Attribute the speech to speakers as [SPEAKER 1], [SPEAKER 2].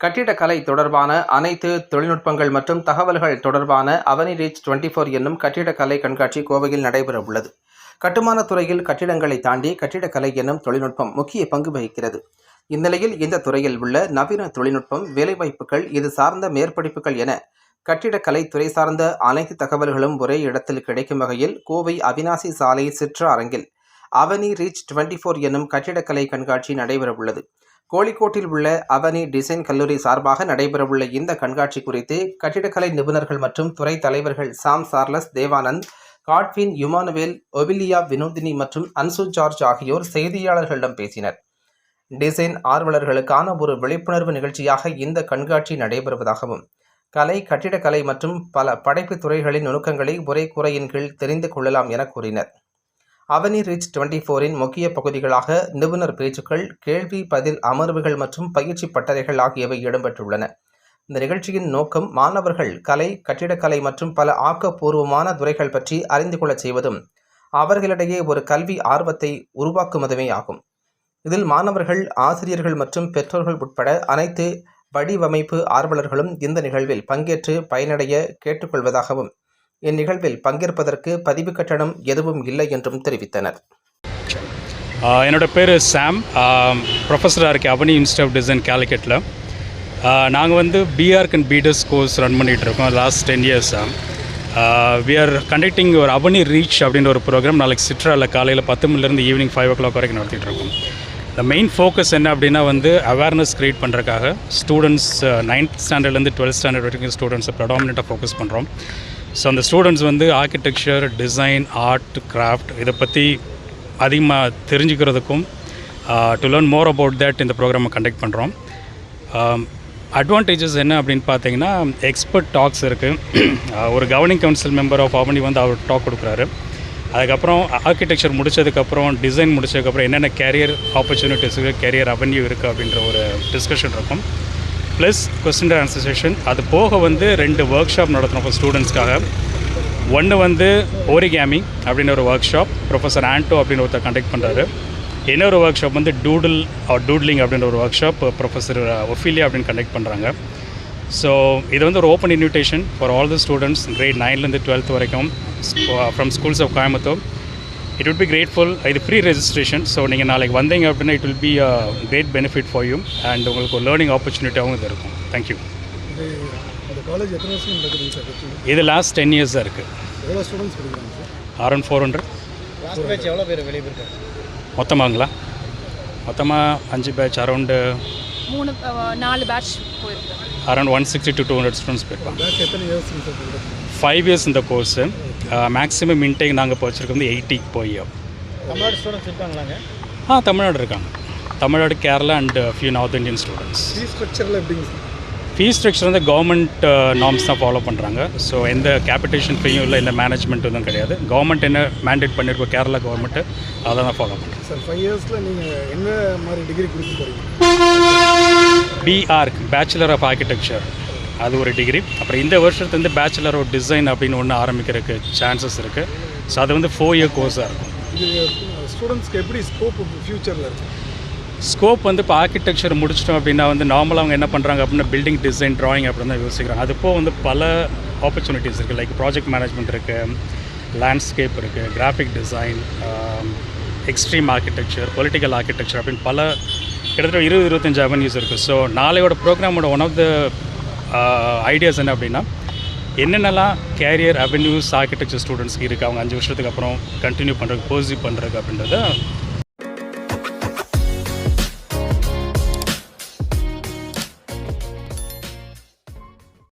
[SPEAKER 1] கட்டிடக்கலை தொடர்பான அனைத்து தொழில்நுட்பங்கள் மற்றும் தகவல்கள் தொடர்பான அவனி ரீச் 24 என்னும் கட்டிடக்கலை கண்காட்சி கோவையில் நடைபெற உள்ளது. கட்டுமானத் துறையில் கட்டிடங்களை தாண்டி கட்டிடக்கலை என்னும் தொழில்நுட்பம் முக்கிய பங்கு வகிக்கிறது. இந்நிலையில் இந்த துறையில் உள்ள நவீன தொழில்நுட்பம், வேலைவாய்ப்புகள், இது சார்ந்த மேற்படிப்புகள் என கட்டிடக்கலை துறை சார்ந்த அனைத்து தகவல்களும் ஒரே இடத்தில் கிடைக்கும் வகையில் கோவை அவிநாசி சாலை சிற்ற அரங்கில் அவனி ரீச் 24 என்னும் கட்டிடக்கலை கண்காட்சி நடைபெற உள்ளது. கோழிக்கோட்டில் உள்ள அவனி டிசைன் கல்லூரி சார்பாக நடைபெறவுள்ள இந்த கண்காட்சி குறித்து கட்டிடக்கலை நிபுணர்கள் மற்றும் துறை தலைவர்கள் சாம் சார்லஸ், தேவானந்த், காட்வின், யுமானுவேல், ஒவிலியா, வினோதினி மற்றும் அன்சு ஜார்ஜ் ஆகியோர் செய்தியாளர்களிடம் பேசினர். டிசைன் ஆர்வலர்களுக்கான ஒரு விழிப்புணர்வு நிகழ்ச்சியாக இந்த கண்காட்சி நடைபெறுவதாகவும், கலை, கட்டிடக்கலை மற்றும் பல படைப்பு துறைகளின் நுணுக்கங்களை ஒரே கூரையின் கீழ் தெரிந்து கொள்ளலாம் என கூறினர். அவனி ரீச் 24இன் முக்கிய பகுதிகளாக நிபுணர் பேச்சுக்கள், கேள்வி பதில் அமர்வுகள் மற்றும் பயிற்சி பட்டறைகள் ஆகியவை இடம்பெற்றுள்ளன. இந்த நிகழ்ச்சியின் நோக்கம் மாணவர்கள் கலை, கட்டிடக்கலை மற்றும் பல ஆக்கப்பூர்வமான துறைகள் பற்றி அறிந்து கொள்ளச் செய்வதும், அவர்களிடையே ஒரு கல்வி ஆர்வத்தை உருவாக்குவதுமே ஆகும். இதில் மாணவர்கள், ஆசிரியர்கள் மற்றும் பெற்றோர்கள் உட்பட அனைத்து வடிவமைப்பு ஆர்வலர்களும் இந்த நிகழ்வில் பங்கேற்று பயனடைய கேட்டுக்கொள்வதாகவும், இந்நிகழ்வில் பங்கேற்பதற்கு பதிவு கட்டணம் எதுவும் இல்லை என்றும் தெரிவித்தனர்.
[SPEAKER 2] என்னோட பேர் சாம், ப்ரொஃபஸராக இருக்கேன் அவனி இன்ஸ்டியூட் ஆஃப் டிசைன் கேலிக்கட்டில். நாங்கள் B Arch and B Des course run பண்ணிகிட்ருக்கோம் last 10 years. We are conducting ஒரு அவனி ரீச் அப்படின்ற ஒரு ப்ரோக்ராம் நாளைக்கு சிட்ராவில் காலையில் 10 மணிலேருந்து ஈவினிங் 5 o'clock வரைக்கும் நடத்திட்டுருக்கோம். இந்த மெயின் ஃபோக்கஸ் என்ன அப்படின்னா அவேர்னஸ் க்ரியேட் பண்ணுறதுக்காக ஸ்டூடெண்ட்ஸ் 9th ஸ்டாண்டர்ட்லேருந்து 12th ஸ்டாண்டர்ட் வரைக்கும் ஸ்டூடெண்ட்ஸை ப்ரெடாமினெண்ட்டாக ஃபோக்கஸ் பண்ணுறோம். ஸோ அந்த students architecture, design, art, craft இதை பற்றி அதிகமாக தெரிஞ்சுக்கிறதுக்கும் to learn more about that இந்த ப்ரோக்ராமை கண்டக்ட் பண்ணுறோம். அட்வான்டேஜஸ் என்ன அப்படின்னு பார்த்தீங்கன்னா, எக்ஸ்பர்ட் டாக்ஸ் இருக்குது. ஒரு governing council member of Avani அவர் டாக் கொடுக்குறாரு. அதுக்கப்புறம் ஆர்கிடெக்சர் முடித்ததுக்கப்புறம், டிசைன் முடித்ததுக்கப்புறம் என்னென்ன கேரியர் ஆப்பர்ச்சுனிட்டிஸ் இருக்குது, கேரியர் அவென்யூ இருக்குது அப்படின்ற ஒரு டிஸ்கஷன் இருக்கும். Plus question and answer session. அது போக 2 ஒர்க் ஷாப் நடத்துகிறோம் இப்போ ஸ்டூடெண்ட்ஸ்க்காக. ஒன்று ஓரிகாமி அப்படின்னு ஒரு ஒர்க் ஷாப் ப்ரொஃபஸர் ஆண்டோ அப்படின்னு ஒருத்தர் கண்டக்ட் பண்ணுறாரு. இன்னொரு ஒர்க் ஷாப் டூட்லிங் அப்படின்ற ஒரு ஒர்க் ஷாப் ப்ரொஃபஸர் ஒஃபிலியா அப்படின்னு கண்டக்ட் பண்ணுறாங்க. ஸோ இது ஒரு open invitation for all the students grade 9லேருந்து 12th வரைக்கும் from schools of Coimbatore. It will be grateful. இது ஃப்ரீ ரெஜிஸ்ட்ரேஷன். ஸோ நீங்கள் நாளைக்கு வந்தீங்க அப்படின்னா it will be a great benefit for you and உங்களுக்கு ஒரு லேர்னிங் ஆப்பர்ச்சுனிட்டியாகவும் இது இருக்கும். தேங்க்யூ. இது லாஸ்ட் 10 years தான் இருக்குது. அரௌண்ட் 400. மொத்தமாங்களா? மொத்தமாக 5 பேட்ச் அரௌண்டு
[SPEAKER 3] 4 பேட்ச் போயிருக்கு.
[SPEAKER 2] அரௌண்ட் 160 to 200 ஸ்டூடெண்ட்ஸ் போயிருப்பாங்க. 5 years இந்த கோர்ஸு. மேக்ஸிமம் இன்டேக் நாங்கள் இப்போ வச்சுருக்கோம் 80 போய்.
[SPEAKER 4] தமிழ்நாடு ஸ்டூடெண்ட்ஸ் இருக்காங்களாங்க?
[SPEAKER 2] தமிழ்நாடு இருக்காங்க. Tamil Nadu, Kerala and few north Indian students. Fees structure government norms தான் ஃபாலோ பண்ணுறாங்க. ஸோ எந்த கேபிட்டேஷன் ஃபீயும் இல்லை, எந்த மேனேஜ்மெண்ட் எதுவும் கிடையாது. கவர்மெண்ட் என்ன மேண்டேட் பண்ணியிருக்கோம் கேரளா கவர்மெண்ட்டு, அதை தான் ஃபாலோ பண்ணுறோம்.
[SPEAKER 4] சார் 5 yearsல நீங்கள் என்ன மாதிரி டிகிரி கொடுக்க போகிறீங்க?
[SPEAKER 2] பிஆர்க், பேச்சுலர் ஆஃப் ஆர்கிடெக்சர், அது ஒரு டிகிரி. அப்புறம் இந்த வருஷத்துலேருந்து பேச்சுலர் ஆஃப் டிசைன் அப்படின்னு ஒன்று ஆரம்பிக்கிறதுக்கு சான்சஸ் இருக்குது. ஸோ அது 4 year கோர்ஸாக இருக்கும்.
[SPEAKER 4] இது ஸ்டூடெண்ட்ஸ்க்கு எப்படி ஸ்கோப் ஃப்யூச்சரில் இருக்குது?
[SPEAKER 2] ஸ்கோப் இப்போ ஆர்கிடெக்சர் முடிச்சிட்டோம் அப்படின்னா நார்மலாக அவங்க என்ன பண்ணுறாங்க அப்படின்னா பில்டிங் டிசைன், ட்ராயிங் அப்படின்னு தான் யோசிக்கிறாங்க. அது போக பல ஆப்பர்ச்சுனிட்டிஸ் இருக்குது. லைக் ப்ராஜெக்ட் மேனேஜ்மெண்ட் இருக்குது, லேண்ட்ஸ்கேப் இருக்குது, graphic design, extreme architecture, political architecture அப்படின்னு பல கிட்டத்தட்ட 20-25 அவென்யூஸ் இருக்குது. ஸோ நாளையோட ப்ரோக்ராமோட ஒன் ஆஃப் த ஐடியாஸ் என்ன அப்படின்னா, என்னென்னலாம் கேரியர் அவென்யூஸ் ஆர்கிடெக்சர் ஸ்டூடெண்ட்ஸ்க்கு இருக்குது, அவங்க 5 வருஷத்துக்கு அப்புறம் கண்டினியூ பண்ணுறதுக்கு, பர்சியூ பண்ணுறதுக்கு அப்படின்றத